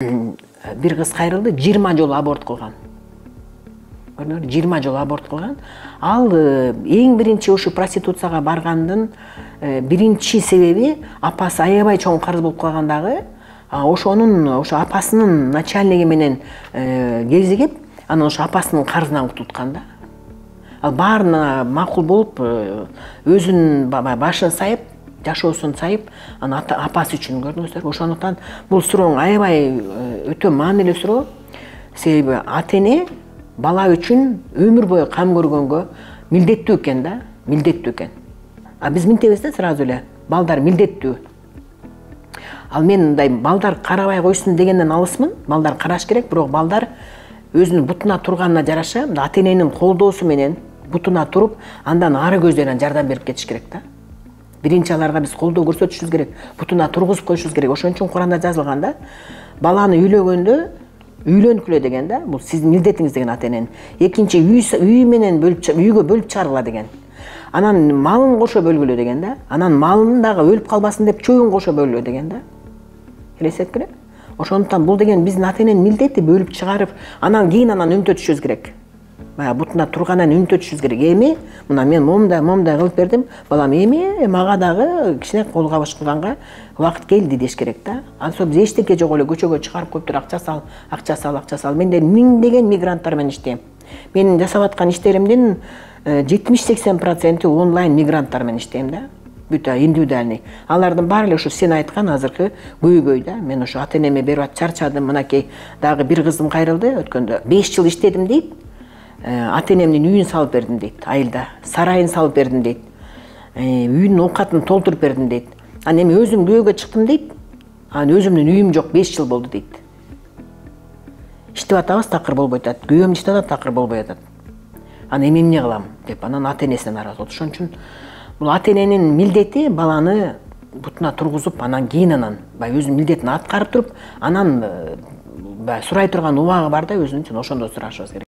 Bir kız kayрылды, 20 жолу аборт кылган. 20 жолу аборт кылган. Ал эң биринчи ушу проституцияга баргандын биринчи себеби апасы аябай чоң карыз болуп калгандагы, ошо апасынын начальниги менен кезигип, анан ошо апасынын карызынан кутулткан да. Ал баарына макул болуп, өзүнүн башын сайып, жашоосун сайып, анан апасы үчүн көрдүңүздөр. Ошондуктан бул сурооң аябай өтө маанилүү суроо. Себеби ата-эне бала үчүн өмүр бою кам көргөнгө милдеттүү экен да, милдеттүү экен. А биз минтебиз да сразу эле, балдар милдеттүү. Ал мен мындай балдар карабай койсун дегенден алысмын. Балдар караш керек, бирок балдар өзүнүн бутуна турганына жараша, ата-эненин колдоосу менен бутуна туруп, андан ары көздөрүнөн жардам берип кетиш керек да. Биринчи аларга биз колдоо көрсөтүшүбүз керек, бутуна тургузуп коюшубуз керек. Ошон үчүн Куранда жазылган да, баланы үйлөгөндө үйлөнкүлө деген да, бул сиздин милдетиңиз деген ата-эненин. Экинчи үй менен үйгө бөлүп чыгаргыла деген. Анан малын кошо бөлгүлө деген да. Анан малын дагы өлүп калбасын деп чөбүн кошо бөлгүлө деген да. Элестеткиле. Ошондуктан бул деген биздин ата-эненин милдети, бөлүп чыгарып, анан кийин үнтөтүшүбүз керек. Баягы бутуна тургандан үнтөтүшүбүз керек. Эми мына мен момундай кылып бердим, балам эми мага дагы кичине кол кабыш кылганга убакыт келди деш керек да. Ансо биз эчтеке жок эле көчөгө чыгарып коюп туруп акча сал. Мен миңдеген мигранттар менен иштейм. Менин жасап аткан иштеримдин 70-80% онлайн мигранттар менен иштейм да. Бүт индивидуальный. Алардын баары эле ушу сен айткан азыркы көйгөй да. Мен ошо ата-энеме берип чарчадым. Мынакей дагы бир кызым кайрылды, өткөндө 5 жыл иштедим дейт. Ата-энемдин үйүн салып бердим дейт, айылда. Сарайын салып бердим дейт. Үйүнүн оокатын толтуруп бердим дейт. Анан эми өзүм күйөөгө чыктым дейт. Анан өзүмдүн үйүм жок, 5 жыл болду дейт. Иштеп атабыз, такыр болбой атат. Күйөөм иштеп атат, такыр болбой атат. Анан эми эмне кылам деп, анан ата-энесине нааразы болду. Ошон үчүн бул ата-эненин милдети баланы бутуна тургузуп, анан кийин өзүнүн милдетин аткарып туруп, анан сурай турган убагы бар да өзүнүн үчүн, ошондо сурашыбыз керек.